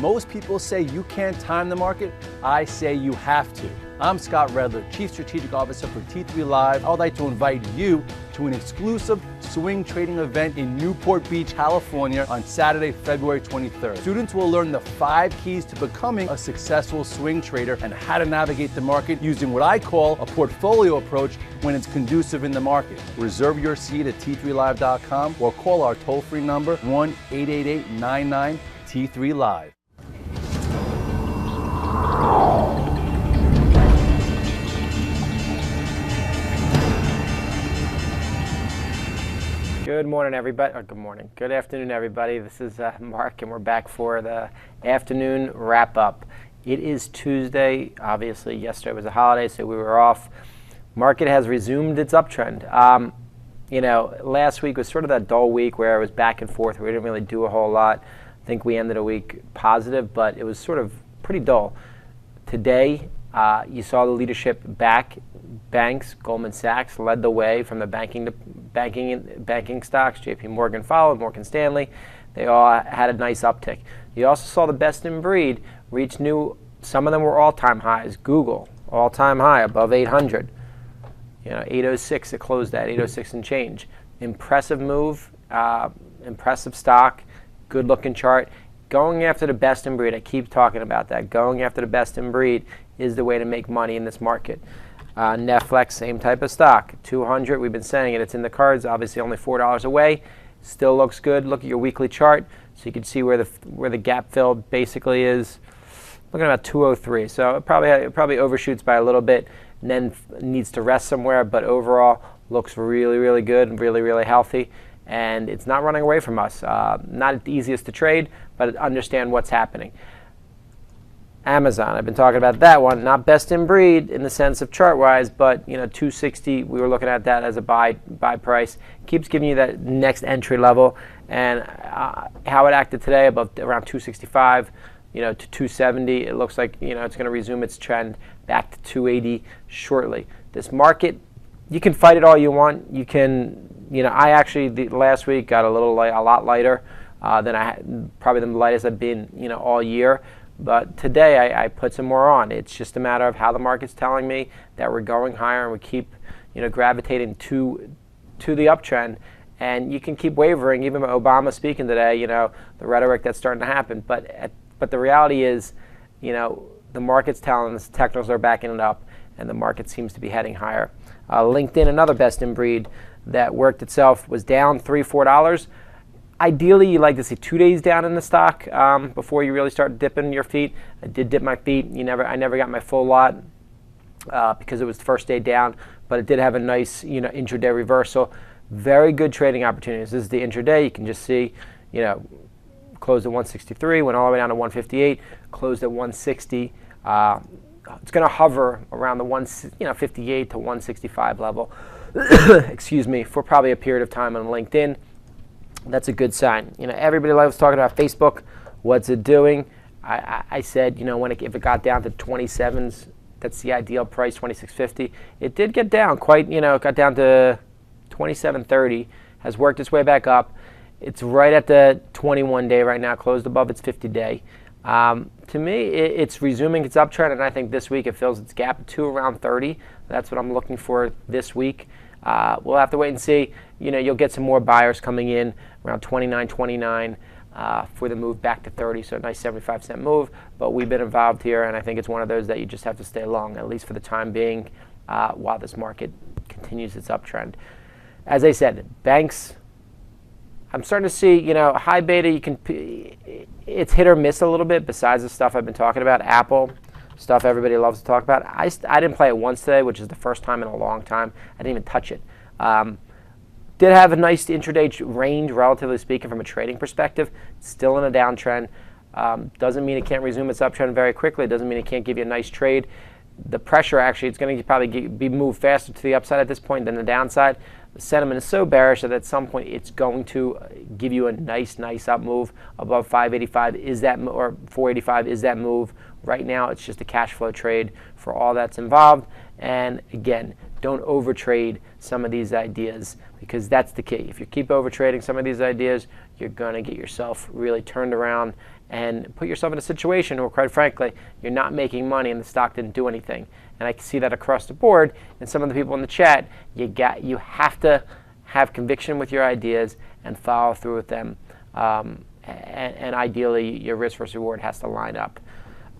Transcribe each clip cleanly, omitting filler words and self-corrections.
Most people say you can't time the market. I say you have to. I'm Scott Redler, Chief Strategic Officer for T3 Live. I would like to invite you to an exclusive swing trading event in Newport Beach, California on Saturday, February 23rd. Students will learn the 5 keys to becoming a successful swing trader and how to navigate the market using what I call a portfolio approach when it's conducive in the market. Reserve your seat at t3live.com or call our toll-free number 1-888-99-T3-LIVE. Good morning, everybody. Or good morning. Good afternoon, everybody. This is Mark, and we're back for the afternoon wrap-up. It is Tuesday. Obviously, yesterday was a holiday, so we were off. Market has resumed its uptrend. Last week was sort of that dull week where it was back and forth. We didn't really do a whole lot. I think we ended a week positive, but it was sort of pretty dull. Today, you saw the leadership back. Banks, Goldman Sachs led the way from the banking stocks. JP Morgan followed, Morgan Stanley. They all had a nice uptick. You also saw the best in breed reach some of them were all-time highs. Google, all-time high, above 800. 806, it closed at 806 and change. Impressive move, impressive stock, good-looking chart. Going after the best in breed, I keep talking about that. Going after the best in breed is the way to make money in this market. Netflix, same type of stock. 200, we've been saying it. It's in the cards, obviously only $4 away. Still looks good. Look at your weekly chart so you can see where the gap fill basically is. Looking at about 203. So it probably overshoots by a little bit and then needs to rest somewhere, but overall looks really, really good and really, really healthy. And it's not running away from us. Not the easiest to trade, but understand what's happening. Amazon, I've been talking about that one. Not best in breed in the sense of chart-wise, but 260, we were looking at that as a buy price. Keeps giving you that next entry level. And how it acted today, around 265, to 270, it looks like it's going to resume its trend back to 280 shortly. This market, you can fight it all you want. You can, I actually last week got a lot lighter than probably the lightest I've been, all year. But today I put some more on. It's just a matter of how the market's telling me that we're going higher and we keep, gravitating to the uptrend. And you can keep wavering, even with Obama speaking today, the rhetoric that's starting to happen. But the reality is, the market's telling us technicals are backing it up, and the market seems to be heading higher. LinkedIn, another best in breed that worked itself, was down $3-4. Ideally, you like to see 2 days down in the stock before you really start dipping your feet. I did dip my feet. I never got my full lot because it was the first day down, but it did have a nice, intraday reversal. Very good trading opportunities. This is the intraday. You can just see, closed at 163, went all the way down to 158, closed at 160. It's going to hover around the 58 to 165 level. Excuse me, for probably a period of time on LinkedIn. That's a good sign. Everybody loves talking about Facebook. What's it doing? I said, if it got down to 27s, that's the ideal price, 26.50. It did get down quite, it got down to 27.30, has worked its way back up. It's right at the 21-day right now, closed above its 50-day. To me, it's resuming its uptrend, and I think this week it fills its gap to around 30. That's what I'm looking for this week. We'll have to wait and see. You'll get some more buyers coming in around 29 for the move back to 30, so a nice 75-cent move. But we've been involved here, and I think it's one of those that you just have to stay long, at least for the time being, while this market continues its uptrend. As I said, banks, I'm starting to see, high beta, it's hit or miss a little bit besides the stuff I've been talking about. Apple, stuff everybody loves to talk about. I didn't play it once today, which is the first time in a long time. I didn't even touch it. Did have a nice intraday range, relatively speaking, from a trading perspective. Still in a downtrend. Doesn't mean it can't resume its uptrend very quickly. It doesn't mean it can't give you a nice trade. The pressure, actually, it's going to probably be moved faster to the upside at this point than the downside. The sentiment is so bearish that at some point it's going to give you a nice up move above 585. Or 485 is that move? Right now, it's just a cash flow trade for all that's involved. And again, don't overtrade some of these ideas, because that's the key. If you keep overtrading some of these ideas, you're going to get yourself really turned around and put yourself in a situation where, quite frankly, you're not making money and the stock didn't do anything. And I can see that across the board. And some of the people in the chat, you have to have conviction with your ideas and follow through with them. And ideally, your risk versus reward has to line up.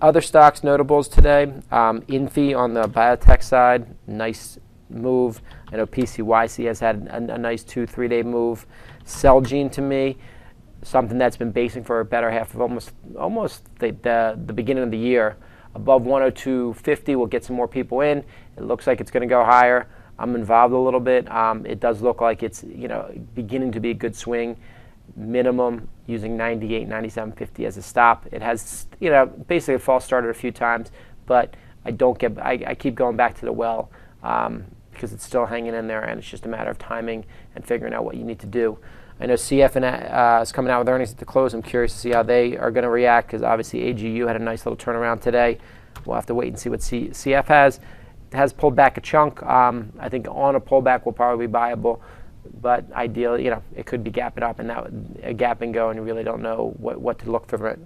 Other stocks notables today, Infi on the biotech side, nice move. I know PCYC has had a nice 2-3 day move. Celgene to me, something that's been basing for a better half of almost the beginning of the year. Above 102.50 will get some more people in. It looks like it's going to go higher. I'm involved a little bit. It does look like it's beginning to be a good swing. Minimum using 98, 97.50 as a stop. It has basically a false started a few times, but I keep going back to the well because it's still hanging in there, and it's just a matter of timing and figuring out what you need to do. I know CF is coming out with earnings at the close. I'm curious to see how they are going to react because obviously AGU had a nice little turnaround today. We'll have to wait and see what CF has. It has pulled back a chunk. I think on a pullback will probably be buyable, but ideally, it could be gapping up and a gap and go, and you really don't know what to look for it.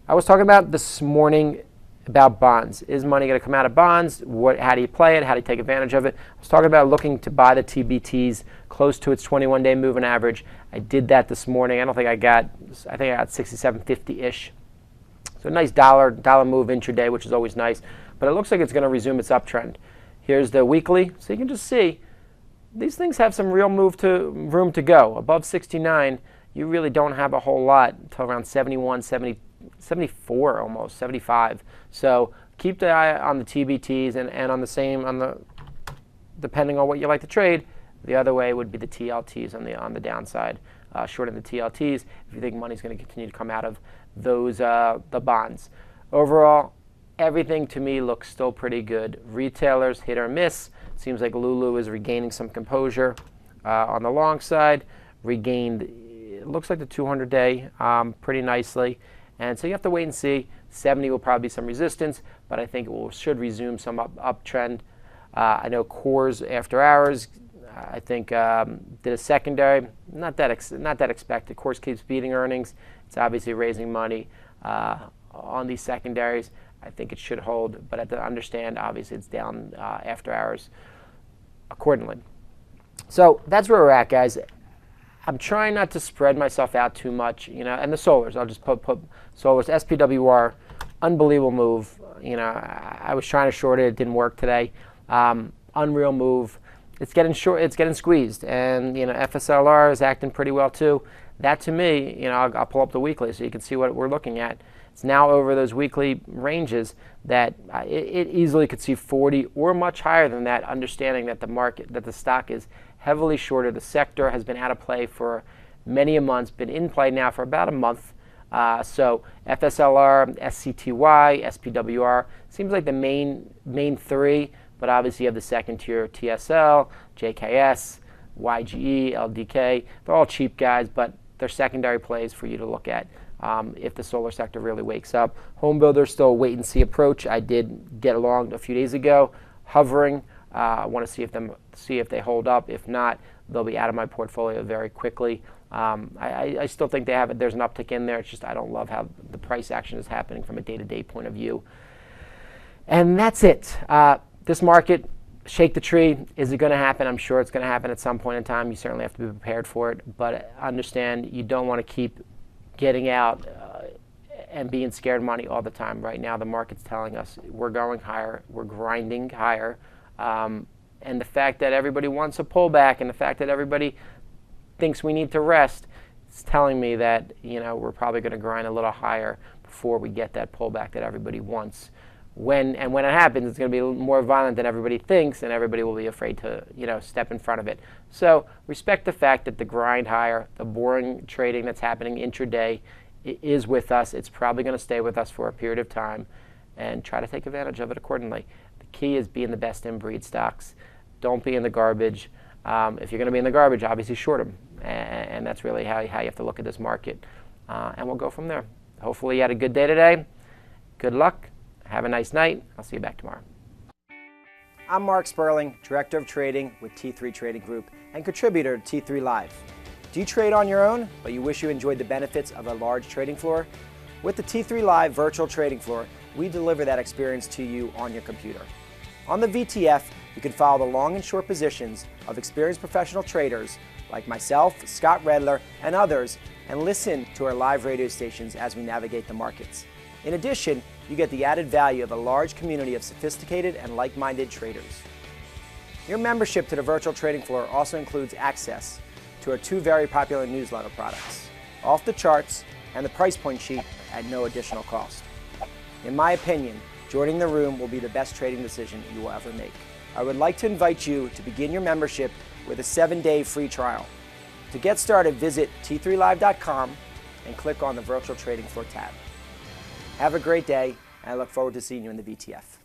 I was talking about this morning about bonds. Is money going to come out of bonds? How do you play it? How do you take advantage of it? I was talking about looking to buy the TBTs close to its 21-day moving average. I did that this morning. I think I got 67.50-ish. So a nice dollar move intraday, which is always nice. But it looks like it's going to resume its uptrend. Here's the weekly. So you can just see these things have some real room to go. Above 69, you really don't have a whole lot until around 71, 70, 74 almost, 75. So keep the eye on the TBTs and depending on what you like to trade, the other way would be the TLTs on the downside, shorting the TLTs if you think money's going to continue to come out of those the bonds. Overall, everything to me looks still pretty good. Retailers hit or miss. Seems like Lulu is regaining some composure on the long side. Regained, it looks like the 200-day pretty nicely. And so you have to wait and see. 70 will probably be some resistance, but I think it should resume some uptrend. I know Coors after hours, I think did a secondary. Not that expected. Coors keeps beating earnings. It's obviously raising money on these secondaries. I think it should hold, but I have to understand, obviously, it's down after hours accordingly. So that's where we're at, guys. I'm trying not to spread myself out too much, and the solars, I'll just put solars. SPWR, unbelievable move. I was trying to short it. It didn't work today. Unreal move. It's getting short. It's getting squeezed, and FSLR is acting pretty well too. That to me, I'll pull up the weekly so you can see what we're looking at. It's now over those weekly ranges that it easily could see 40 or much higher than that, understanding that the stock is heavily shorted. The sector has been out of play for many a month, been in play now for about a month. So FSLR, SCTY, SPWR seems like the main three, but obviously you have the second tier, TSL, JKS, YGE, LDK. They're all cheap guys, but they're secondary plays for you to look at if the solar sector really wakes up. Home builders still a wait and see approach. I did get along a few days ago, hovering. I want to see if they hold up. If not, they'll be out of my portfolio very quickly. I still think there's an uptick in there. It's just I don't love how the price action is happening from a day-to-day point of view. And that's it. This market, shake the tree. Is it going to happen? I'm sure it's going to happen at some point in time. You certainly have to be prepared for it. But understand you don't want to keep getting out and being scared of money all the time. Right now, the market's telling us we're going higher. We're grinding higher. And the fact that everybody wants a pullback and the fact that everybody thinks we need to rest, it's telling me that we're probably going to grind a little higher before we get that pullback that everybody wants. When it happens, it's going to be more violent than everybody thinks, and everybody will be afraid to step in front of it. So respect the fact that the grind higher, the boring trading that's happening intraday is with us. It's probably going to stay with us for a period of time, and try to take advantage of it accordingly. The key is being the best in breed stocks. Don't be in the garbage. If you're going to be in the garbage, obviously short them, and that's really how you have to look at this market. And we'll go from there. Hopefully you had a good day today. Good luck. Have a nice night. I'll see you back tomorrow. I'm Marc Sperling, Director of Trading with T3 Trading Group and contributor to T3 Live. Do you trade on your own, but you wish you enjoyed the benefits of a large trading floor? With the T3 Live virtual trading floor, we deliver that experience to you on your computer. On the VTF, you can follow the long and short positions of experienced professional traders like myself, Scott Redler, and others, and listen to our live radio stations as we navigate the markets. In addition, you get the added value of a large community of sophisticated and like-minded traders. Your membership to the virtual trading floor also includes access to our two very popular newsletter products, Off the Charts and the Price Point Sheet at no additional cost. In my opinion, joining the room will be the best trading decision you will ever make. I would like to invite you to begin your membership with a 7-day free trial. To get started, visit t3live.com and click on the Virtual Trading Floor tab. Have a great day, and I look forward to seeing you in the VTF.